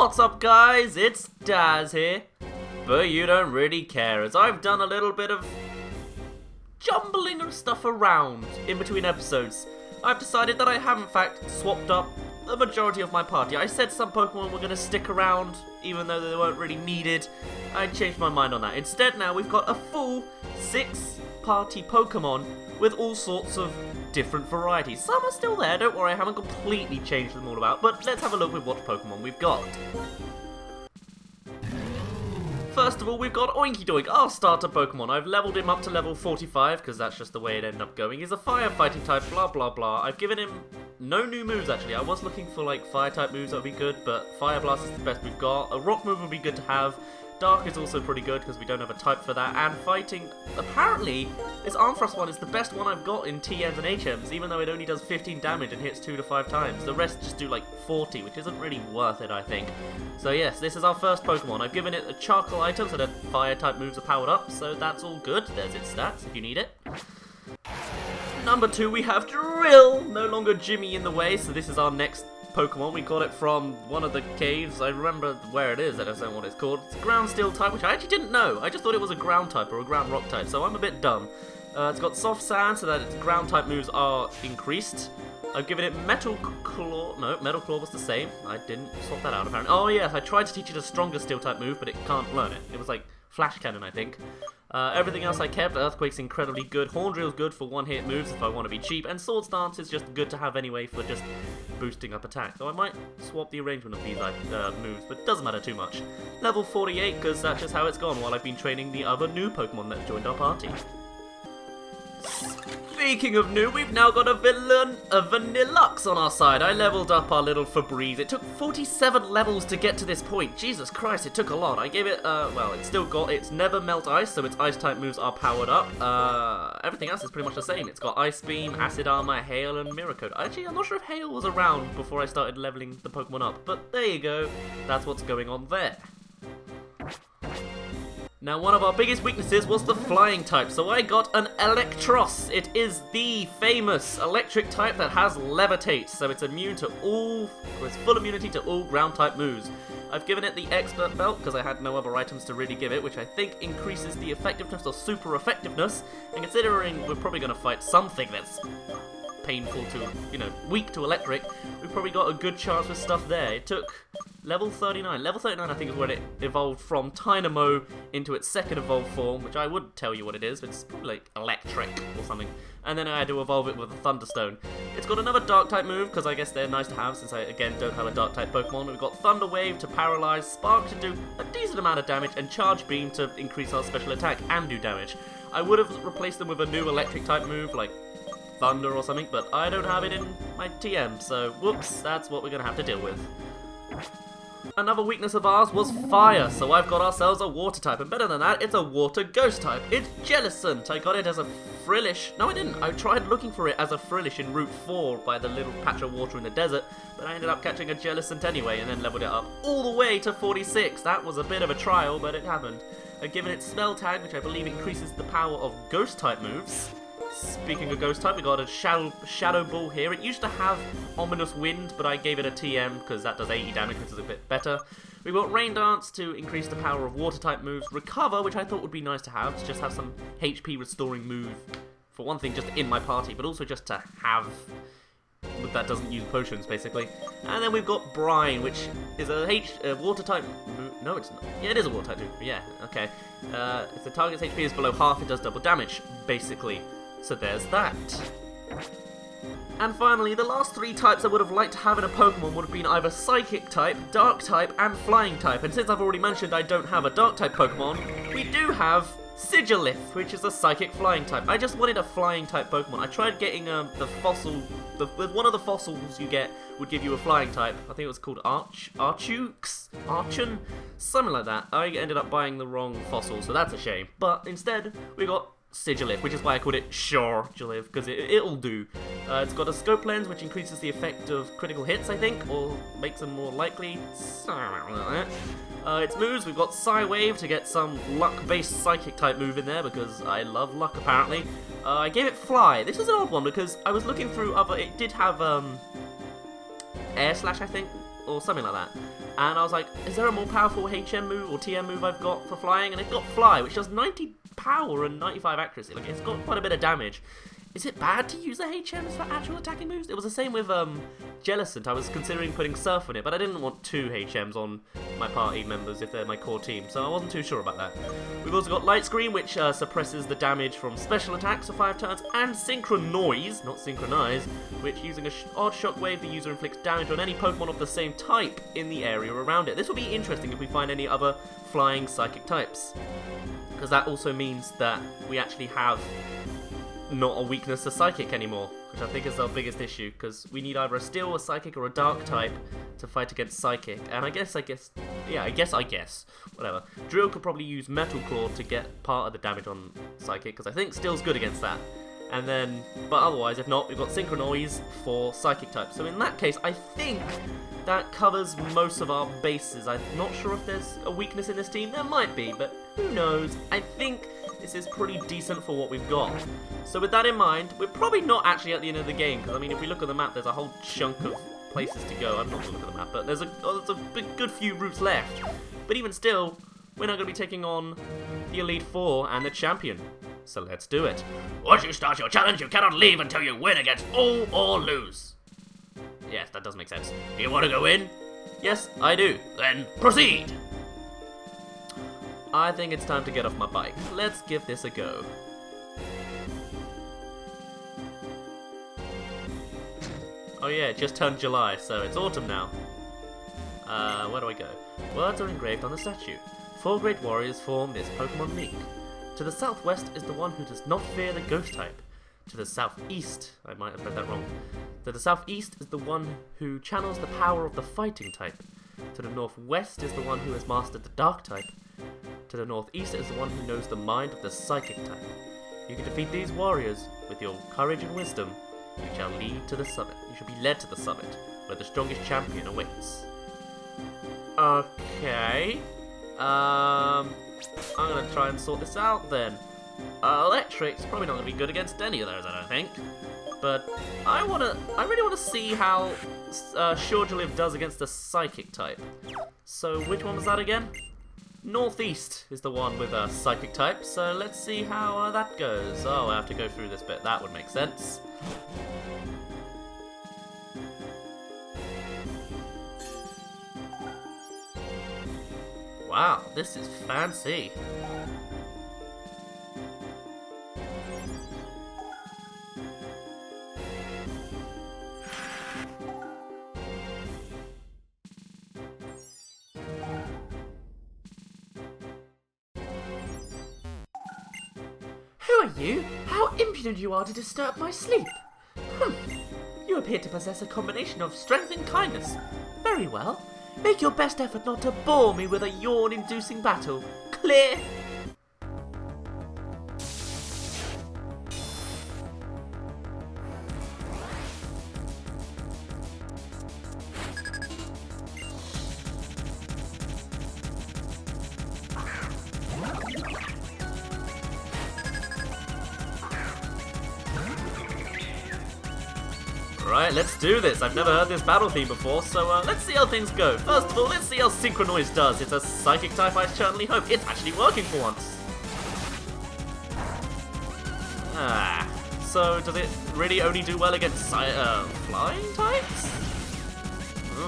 What's up, guys? It's Daz here, but you don't really care, as I've done a little bit of jumbling of stuff around in between episodes. I've decided that I have in fact swapped up the majority of my party. I said some Pokemon were going to stick around, even though they weren't really needed. I changed my mind on that. Instead, now we've got a full 6-party Pokemon with all sorts of different varieties. Some are still there, don't worry, I haven't completely changed them all about, but let's have a look with what Pokemon we've got. First of all, we've got Oinky Doink, our starter Pokemon. I've leveled him up to level 45, because that's just the way it ended up going. He's a firefighting type, blah blah blah. I've given him no new moves, actually. I was looking for, like, fire-type moves that would be good, but Fire Blast is the best we've got. A rock move would be good to have. Dark is also pretty good, because we don't have a type for that. And fighting, apparently, this Arm Thrust one is the best one I've got in TMs and HMs, even though it only does 15 damage and hits 2 to 5 times. The rest just do, like, 40, which isn't really worth it, I think. So yes, this is our first Pokemon. I've given it a charcoal item, so that fire-type moves are powered up, so that's all good. There's its stats, if you need it. Number 2, we have Drill! No longer Jimmy in the way, so this is our next Pokemon. We got it from one of the caves. I remember where it is, I don't know what it's called. It's a ground steel type, which I actually didn't know. I just thought it was a ground type or a ground rock type, so I'm a bit dumb. It's got soft sand, so that its ground type moves are increased. I've given it Metal Claw. No, Metal Claw was the same. I didn't swap that out, apparently. Oh, yes, I tried to teach it a stronger steel type move, but it can't learn it. It was like Flash Cannon, I think. Everything else I kept. Earthquake's incredibly good. Horn Drill's good for one-hit moves if I want to be cheap. And Swords Dance is just good to have anyway for just boosting up attack. So I might swap the arrangement of these moves, but it doesn't matter too much. Level 48, because that's just how it's gone while I've been training the other new Pokemon that joined our party. Speaking of new, we've now got a Vanillux on our side. I leveled up our little Febreze. It took 47 levels to get to this point. Jesus Christ, it took a lot. I gave it, well, it's still got its Never Melt Ice, so its Ice-type moves are powered up. Everything else is pretty much the same. It's got Ice Beam, Acid Armor, Hail, and Mirror Coat. Actually, I'm not sure if Hail was around before I started leveling the Pokemon up, but there you go. That's what's going on there. Now, one of our biggest weaknesses was the flying type, so I got an Electros. It is the famous electric type that has Levitate, so it's immune to it's full immunity to all ground type moves. I've given it the Expert Belt because I had no other items to really give it, which I think increases the effectiveness or super effectiveness, and considering we're probably going to fight something that's painful to, weak to electric, we've probably got a good chance with stuff there. It took level 39. Level 39 I think is when it evolved from Tynamo into its second evolved form, which I would tell you what it is, but it's probably like electric or something. And then I had to evolve it with a Thunderstone. It's got another dark type move, because I guess they're nice to have since I again don't have a dark type Pokemon. We've got Thunder Wave to paralyze, Spark to do a decent amount of damage, and Charge Beam to increase our special attack and do damage. I would have replaced them with a new electric type move like Thunder or something, but I don't have it in my TM, so whoops, that's what we're going to have to deal with. Another weakness of ours was fire, so I've got ourselves a water type, and better than that, it's a water ghost type. It's Jellicent. I got it as a Frillish. No, I didn't. I tried looking for it as a Frillish in Route 4 by the little patch of water in the desert, but I ended up catching a Jellicent anyway, and then leveled it up all the way to 46. That was a bit of a trial, but it happened. I've given it Spell Tag, which I believe increases the power of ghost type moves. Speaking of ghost type, we got a Shadow Ball here. It used to have Ominous Wind, but I gave it a TM because that does 80 damage, which is a bit better. We've got Rain Dance to increase the power of water type moves. Recover, which I thought would be nice to have, to just have some HP restoring move. For one thing, just in my party, but also just to have that doesn't use potions, basically. And then we've got Brine, which is a water type move. No, it's not. Yeah, it is a water type move. Yeah, okay. If the target's HP is below half, it does double damage, basically. So there's that. And finally, the last 3 types I would have liked to have in a Pokemon would have been either Psychic type, Dark type, and Flying type. And since I've already mentioned I don't have a Dark type Pokemon, we do have Sigilif, which is a Psychic Flying type. I just wanted a Flying type Pokemon. I tried getting the fossil, one of the fossils you get would give you a Flying type. I think it was called Archun, something like that. I ended up buying the wrong fossil, so that's a shame. But instead, we got Sigilif, which is why I called it Sigilif, because it'll do. It's got a scope lens, which increases the effect of critical hits, I think, or makes them more likely. Its moves, we've got Psy Wave to get some luck-based psychic type move in there, because I love luck, apparently. I gave it Fly. This is an odd one, because I was looking through other... It did have, Air Slash, I think, or something like that. And I was like, is there a more powerful HM move or TM move I've got for flying? And it got Fly, which does 90 power and 95 accuracy. Like, it's got quite a bit of damage. Is it bad to use the HMs for actual attacking moves? It was the same with Jellicent. I was considering putting Surf on it, but I didn't want 2 HMs on my party members if they're my core team, so I wasn't too sure about that. We've also got Light Screen, which suppresses the damage from special attacks for 5 turns, and Synchronize, not Synchronize, which using an odd shockwave, the user inflicts damage on any Pokemon of the same type in the area around it. This will be interesting if we find any other flying psychic types, because that also means that we actually have not a weakness to Psychic anymore, which I think is our biggest issue, because we need either a Steel, a Psychic, or a Dark type to fight against Psychic, and I guess, whatever. Drill could probably use Metal Claw to get part of the damage on Psychic, because I think Steel's good against that. And then, but otherwise, if not, we've got Synchronize for Psychic type. So in that case, I think that covers most of our bases. I'm not sure if there's a weakness in this team. There might be, but who knows? I think this is pretty decent for what we've got. So with that in mind, we're probably not actually at the end of the game, because I mean, if we look at the map, there's a whole chunk of places to go. I'm not going to look at the map, but there's a good few routes left. But even still, we're not going to be taking on the Elite Four and the champion. So let's do it. Once you start your challenge, you cannot leave until you win against all or lose. Yes, that does make sense. You want to go in? Yes, I do. Then proceed. I think it's time to get off my bike. Let's give this a go. Oh yeah, it just turned July, so it's autumn now. Where do I go? Words are engraved on the statue. 4 great warriors form this Pokemon League. To the southwest is the one who does not fear the ghost type. To the southeast, I might have read that wrong. To the southeast is the one who channels the power of the fighting type. To the northwest is the one who has mastered the dark type. To the northeast is the one who knows the mind of the psychic type. You can defeat these warriors with your courage and wisdom. You shall lead to the summit. You shall be led to the summit, where the strongest champion awaits. Okay. I'm gonna try and sort this out then. Electric's probably not gonna be good against any of those, I don't think. But I really wanna see how Shurjoliv does against the psychic type. So which one was that again? Northeast is the one with a psychic type, so let's see how that goes. Oh, I have to go through this bit. That would make sense. Wow, this is fancy. Who are you? How impudent you are to disturb my sleep! You appear to possess a combination of strength and kindness. Very well. Make your best effort not to bore me with a yawn-inducing battle. Clear? Right, let's do this. I've never heard this battle theme before, so let's see how things go. First of all, let's see how Synchronize does. It's a psychic type, I certainly hope. It's actually working for once. So does it really only do well against flying types?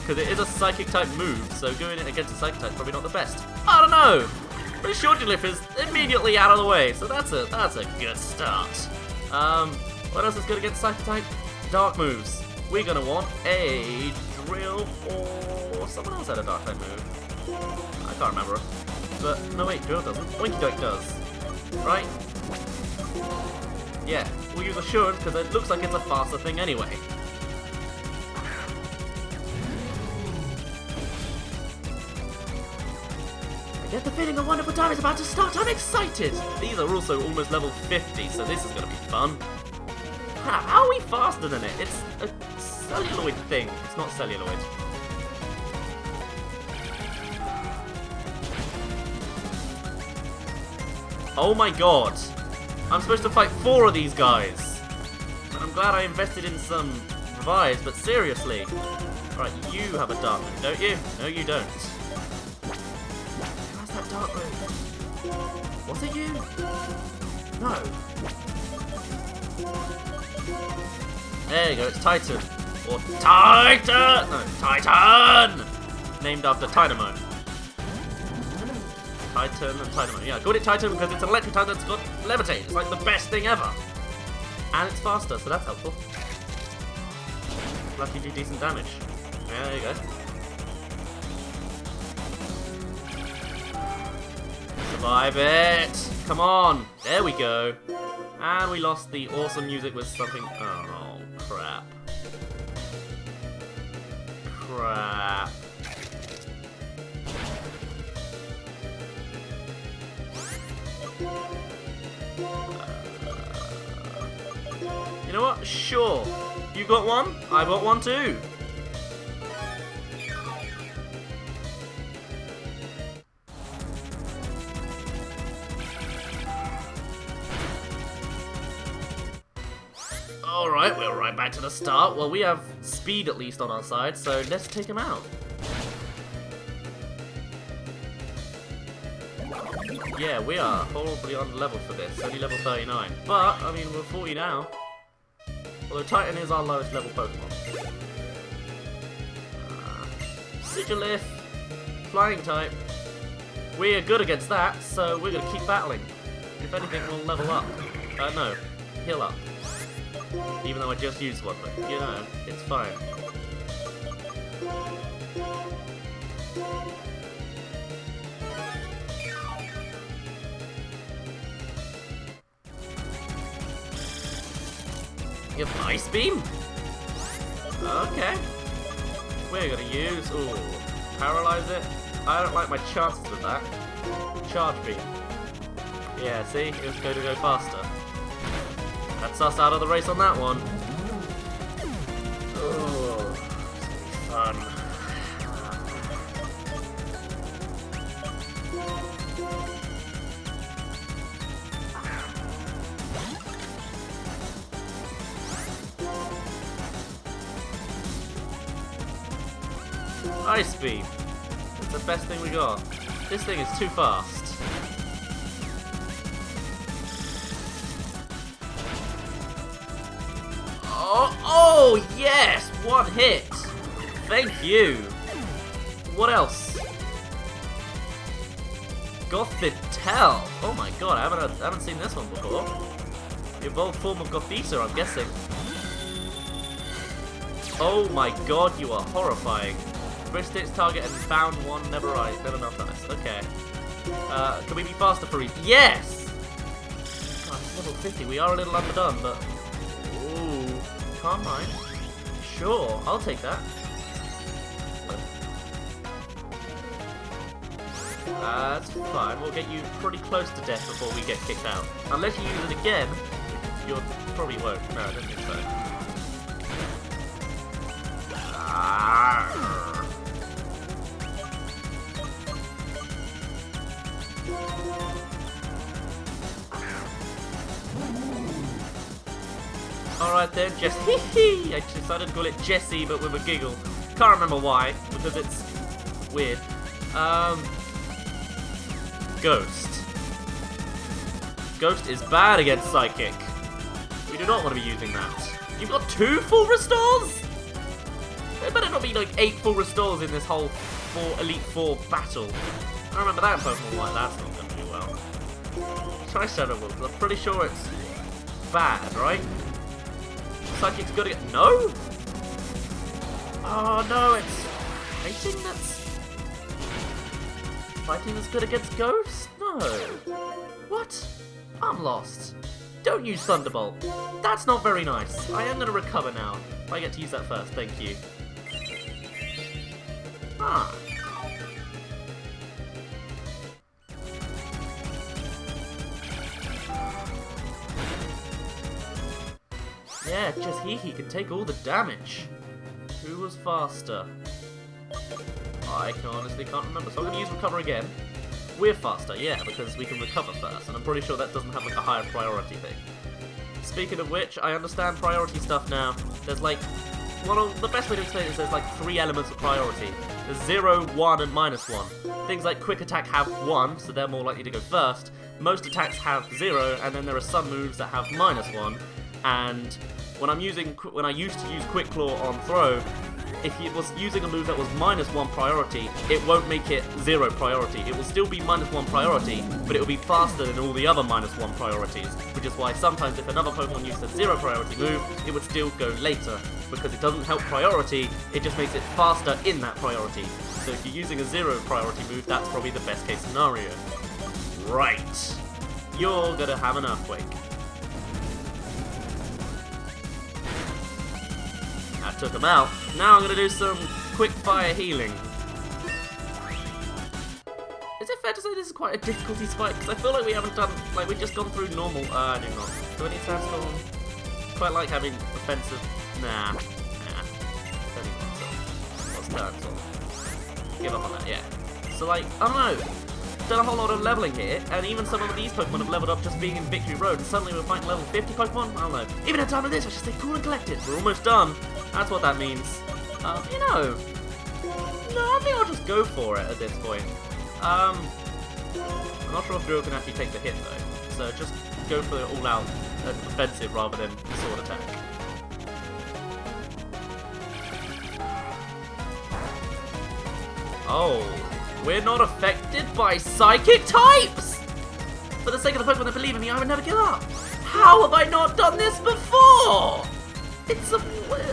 Because it is a psychic type move, so going it against a psychic type is probably not the best. I don't know! But Shurjoliv is immediately out of the way, so that's a good start. What else is good against psychic type? Dark moves. We're gonna want a drill, or someone else had a dark type move. I can't remember. But no, wait, drill doesn't. Winky Doink does. Right? Yeah, we'll use Assurance because it looks like it's a faster thing anyway. I get the feeling a wonderful time is about to start. I'm excited. These are also almost level 50, so this is gonna be fun. How are we faster than it? It's a celluloid thing. It's not celluloid. Oh my god. I'm supposed to fight 4 of these guys. And I'm glad I invested in some improvise, but seriously. Right, you have a dark moon, don't you? No, you don't. Who has that dark moon? Was it you? No. There you go, it's Titan. Or Titan! No, Titan! Named after Dynamo. Titan and Dynamo. Yeah, I called it Titan because it's an electric type that's got levitate. It's like the best thing ever. And it's faster, so that's helpful. Let you do decent damage. Yeah, there you go. Survive it! Come on! There we go. And we lost the awesome music with something... Oh, crap. Crap. You know what? Sure. You got one? I got one too. Alright, we're right back to the start. Well, we have speed at least on our side, so let's take him out. Yeah, we are horribly on level for this, only level 39. But, I mean, we're 40 now. Although Titan is our lowest level Pokemon. Sigilith, flying type. We're good against that, so we're gonna keep battling. If anything, we'll level up. No, heal up. Even though I just used one, but you know, it's fine. You have Ice Beam? Okay. We're gonna use... Ooh. Paralyze it? I don't like my chances with that. Charge Beam. Yeah, see? It's going to go faster. That's us out of the race on that one. Oh, it's gonna be fun. Ice Beam. It's the best thing we got. This thing is too fast. Oh, yes! One hit! Thank you! What else? Gothitelle! Oh my god, I haven't seen this one before. The evolved form of Gothita, I'm guessing. Oh my god, you are horrifying. Missed its target and found one, never enough dice. Okay. Can we be faster for each? Yes! God, it's level 50, we are a little underdone, but... Ooh. Calm mind. Sure, I'll take that. That's fine, we'll get you pretty close to death before we get kicked out. Unless you use it again, you probably won't. No, I don't think so. Alright then, Jessie. I decided to call it Jessie, but with a giggle. Can't remember why, because it's weird. Ghost. Ghost is bad against Psychic. We do not want to be using that. You've got 2 full restores? There better not be like 8 full restores in this whole Elite Four battle. I remember that in Pokemon White, that's not going to do well. Try Shadow Wolf, I'm pretty sure it's bad, right? Psychic's good again. No? Oh no, it's fighting that's good against Ghost? No. What? I'm lost. Don't use Thunderbolt. That's not very nice. I am going to recover now. I get to use that first, thank you. Ah. Yeah, just he can take all the damage. Who was faster? I honestly can't remember, so I'm going to use Recover again. We're faster, yeah, because we can recover first, and I'm pretty sure that doesn't have like a higher priority thing. Speaking of which, I understand priority stuff now. There's like Well, the best way to explain it is there's like 3 elements of priority. There's 0, 1, and -1. Things like quick attack have 1, so they're more likely to go first. Most attacks have 0, and then there are some moves that have -1. And when I used to use Quick Claw on throw, if it was using a move that was -1 priority, it won't make it 0 priority. It will still be -1 priority, but it will be faster than all the other -1 priorities, which is why sometimes if another Pokemon used a 0 priority move, it would still go later, because it doesn't help priority, it just makes it faster in that priority. So if you're using a 0 priority move, that's probably the best case scenario. Right. You're gonna have an Earthquake. That took him out. Now I'm gonna do some quick fire healing. Is it fair to say this is quite a difficulty spike? Because I feel like we haven't done, like we've just gone through normal. I do not. Do I need Sandstorm? Quite like having offensive. Nah. Don't need Sandstorm. What's Sandstorm? Give up on that, yeah. So like, I don't know. Done a whole lot of leveling here, and even some of these Pokemon have leveled up just being in Victory Road, and suddenly we're fighting level 50 Pokemon? I don't know. Even at a time like this, I should stay cool and collected. We're almost done. That's what that means. You know, no, I think I'll just go for it at this point. I'm not sure if Drill can actually take the hit though, so just go for the all-out offensive rather than sword attack. Oh. We're not affected by psychic types! For the sake of the Pokemon that believe in me, I would never give up. How have I not done this before? It's a...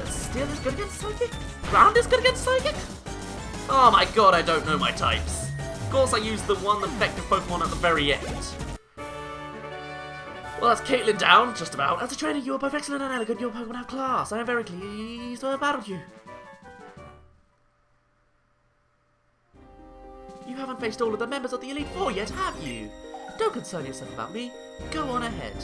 Steel is good against psychic? Ground is good against psychic? Oh my god, I don't know my types. Of course I used the one effective Pokemon at the very end. Well, that's Caitlyn down, just about. As a trainer, you are both excellent and elegant. Your Pokemon have class. I am very pleased to have battled you. You haven't faced all of the members of the Elite Four yet, have you? Don't concern yourself about me. Go on ahead.